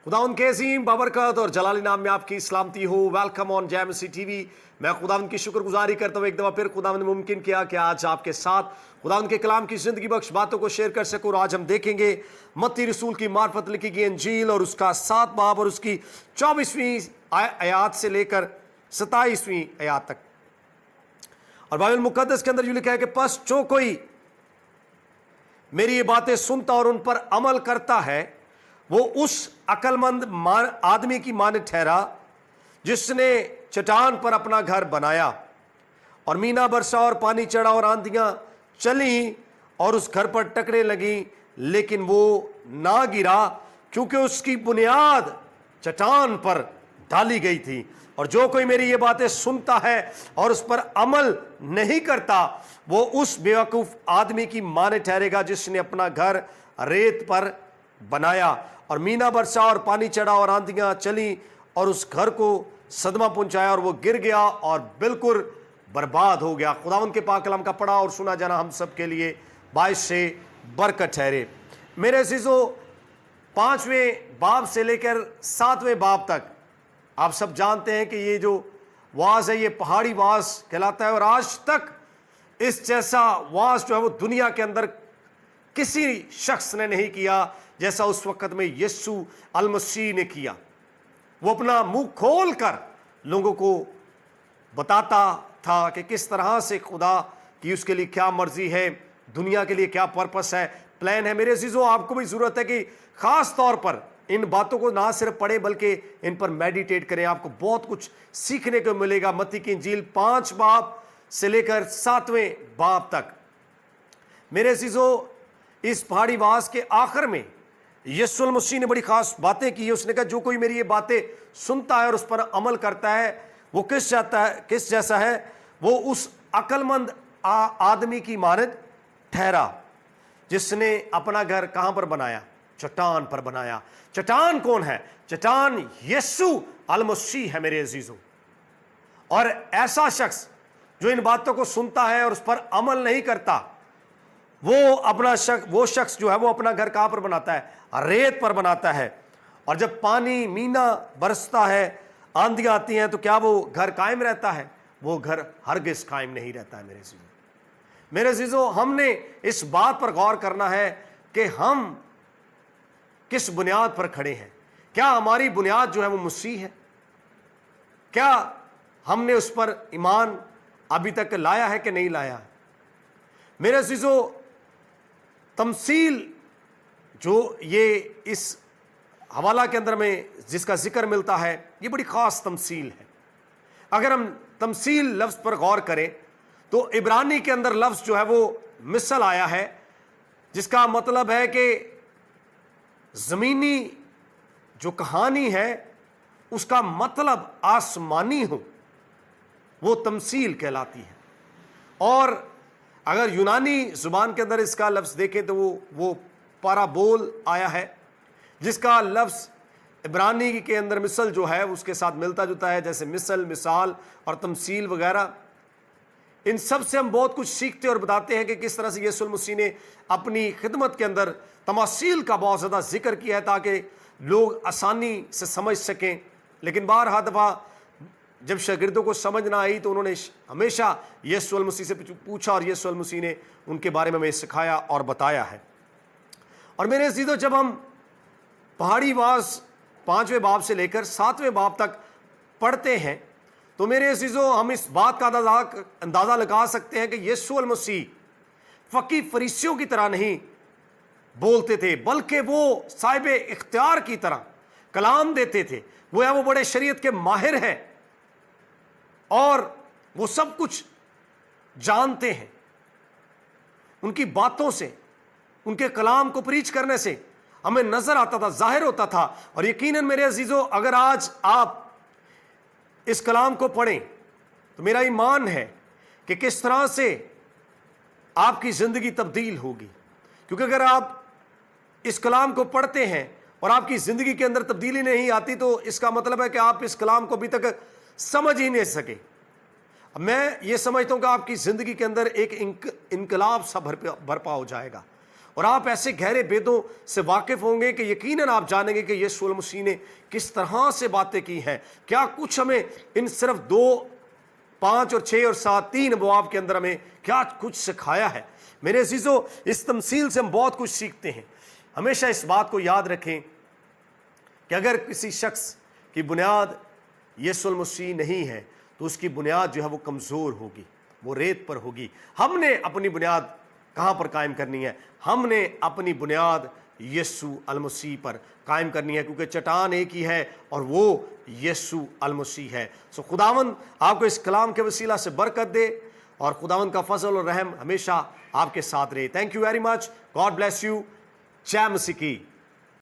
खुदा उनके अजीम बाबरकत और जलाली नाम में आपकी सलामती हो। वेलकम ऑन जय मसीह टीवी। मैं खुदा उनकी शुक्रगुजारी करता हूँ एक दफ़ा फिर खुदा ने मुमकिन किया कि आज आपके साथ खुदा उनके कलाम की ज़िंदगी बख्श बातों को शेयर कर सकूँ। और आज हम देखेंगे मत्ती रसूल की मार्फत लिखी गई अंजील और उसका 7 बाब और उसकी 24वीं आयत से लेकर 27वीं आयत तक। और बाइबल मुकद्दस के अंदर यूँ लिखा है कि बस जो कोई मेरी ये बातें सुनता और उन पर अमल करता है वो उस अक्लमंद आदमी की माने ठहरा जिसने चट्टान पर अपना घर बनाया और मीना बरसा और पानी चढ़ा और आंधियां चली और उस घर पर टकरे लगी, लेकिन वो ना गिरा क्योंकि उसकी बुनियाद चट्टान पर डाली गई थी। और जो कोई मेरी ये बातें सुनता है और उस पर अमल नहीं करता वो उस बेवकूफ़ आदमी की माने ठहरेगा जिसने अपना घर रेत पर बनाया और मीना बरसा और पानी चढ़ा और आंधियां चली और उस घर को सदमा पहुंचाया और वो गिर गया और बिल्कुल बर्बाद हो गया। खुदावंद के पाक कलाम का पढ़ा और सुना जाना हम सब के लिए बाइस से बरकत ठहरे। मेरे अज़ीज़ों, 5वें बाब से लेकर 7वें बाब तक आप सब जानते हैं कि ये जो वाज है ये पहाड़ी वाज कहलाता है। और आज तक इस जैसा वाज जो है वो दुनिया के अंदर किसी शख्स ने नहीं किया जैसा उस वक्त में यीशु अल मसीह ने किया। वो अपना मुंह खोल कर लोगों को बताता था कि किस तरह से खुदा की उसके लिए क्या मर्जी है, दुनिया के लिए क्या पर्पस है, प्लान है। मेरे अज़ीज़ों, आपको भी ज़रूरत है कि ख़ास तौर पर इन बातों को ना सिर्फ पढ़ें बल्कि इन पर मेडिटेट करें। आपको बहुत कुछ सीखने को मिलेगा। मत्ती की इंजील 5 बाब से लेकर 7वें बाब तक। मेरे अज़ीज़ों, इस पहाड़ी वास के आखिर में यीशु मसीह ने बड़ी खास बातें की। उसने कहा जो कोई मेरी ये बातें सुनता है और उस पर अमल करता है वो किस जैसा है, वो उस अक्लमंद आदमी की मानद ठहरा जिसने अपना घर कहां पर बनाया? चट्टान पर बनाया। चट्टान कौन है? चट्टान यीशु अल मसीह है मेरे अजीजों। और ऐसा शख्स जो इन बातों को सुनता है और उस पर अमल नहीं करता वो शख्स जो है वो अपना घर कहां पर बनाता है? रेत पर बनाता है। और जब पानी मीना बरसता है, आंधियां आती हैं, तो क्या वो घर कायम रहता है? वो घर हरगिज़ कायम नहीं रहता है मेरे अजीजों। मेरे अजीजों, हमने इस बात पर गौर करना है कि हम किस बुनियाद पर खड़े हैं। क्या हमारी बुनियाद जो है वो मसीह है? क्या हमने उस पर ईमान अभी तक लाया है कि नहीं लाया? मेरे अजीजों, तमसील जो ये इस हवाला के अंदर में जिसका जिक्र मिलता है ये बड़ी ख़ास तमसील है। अगर हम तमसील लफ्ज़ पर गौर करें तो इब्रानी के अंदर लफ्ज़ जो है वो मिसल आया है जिसका मतलब है कि ज़मीनी जो कहानी है उसका मतलब आसमानी हो, वो तमसील कहलाती है। और अगर यूनानी ज़ुबान के अंदर इसका लफ्ज़ देखें तो वो पाराबोल आया है जिसका लफ्ज़ इब्रानी के अंदर मिसल जो है उसके साथ मिलता जुलता है, जैसे मिसल, मिसाल और तमसील वगैरह। इन सब से हम बहुत कुछ सीखते और बताते हैं कि किस तरह से यीशु मसीह ने अपनी खिदमत के अंदर तमासील का बहुत ज़्यादा जिक्र किया है ताकि लोग आसानी से समझ सकें। लेकिन बारहा दफ़ा जब शागिर्दों को समझ ना आई तो उन्होंने हमेशा यीशु मसीह से पूछा और यीशु मसीह ने उनके बारे में हमें सिखाया और बताया है। और मेरे अज़ीज़ों, जब हम पहाड़ी वास 5वें बाब से लेकर 7वें बाब तक पढ़ते हैं तो मेरे अज़ीज़ों, हम इस बात का अंदाज़ा लगा सकते हैं कि यीशु मसीह फ़कीह फरीसियों की तरह नहीं बोलते थे बल्कि वो साहिब इख्तियार की तरह कलाम देते थे। वो बड़े शरीयत के माहिर हैं और वो सब कुछ जानते हैं। उनकी बातों से, उनके कलाम को प्रीच करने से हमें नजर आता था, जाहिर होता था। और यकीनन मेरे अजीजों, अगर आज आप इस कलाम को पढ़ें तो मेरा ईमान है कि किस तरह से आपकी जिंदगी तब्दील होगी। क्योंकि अगर आप इस कलाम को पढ़ते हैं और आपकी जिंदगी के अंदर तब्दीली नहीं आती तो इसका मतलब है कि आप इस कलाम को अभी तक समझ ही नहीं सके। मैं ये समझता हूं कि आपकी जिंदगी के अंदर एक इनकलाब सा बरपा हो जाएगा اور آپ ایسے گہرے بیدوں سے واقف ہوں گے کہ یقیناً آپ جانیں گے کہ یسوع المسیح نے کس طرح سے باتیں کی ہیں. کیا کچھ ہمیں ان صرف 2، 5 اور 6 اور 7 3 ابواب کے اندر ہمیں کیا کچھ سکھایا ہے. میرے عزیزو، اس تمثیل سے ہم بہت کچھ سیکھتے ہیں. ہمیشہ اس بات کو یاد رکھیں کہ اگر کسی شخص کی بنیاد یسوع المسیح نہیں ہے تو اس کی بنیاد جو ہے وہ کمزور ہوگی، وہ ریت پر ہوگی. ہم نے اپنی بنیاد کہاں پر قائم کرنی ہے؟ ہم نے اپنی بنیاد یسوع المسیح پر قائم کرنی ہے، کیونکہ چٹان ایک ہی ہے اور وہ یسوع المسیح ہے. سو خداوند آپ کو اس کلام کے وسیلہ سے برکت دے اور خداوند کا فضل اور رحم ہمیشہ آپ کے ساتھ رہے. Thank you very much. God bless you. جے مسیح کی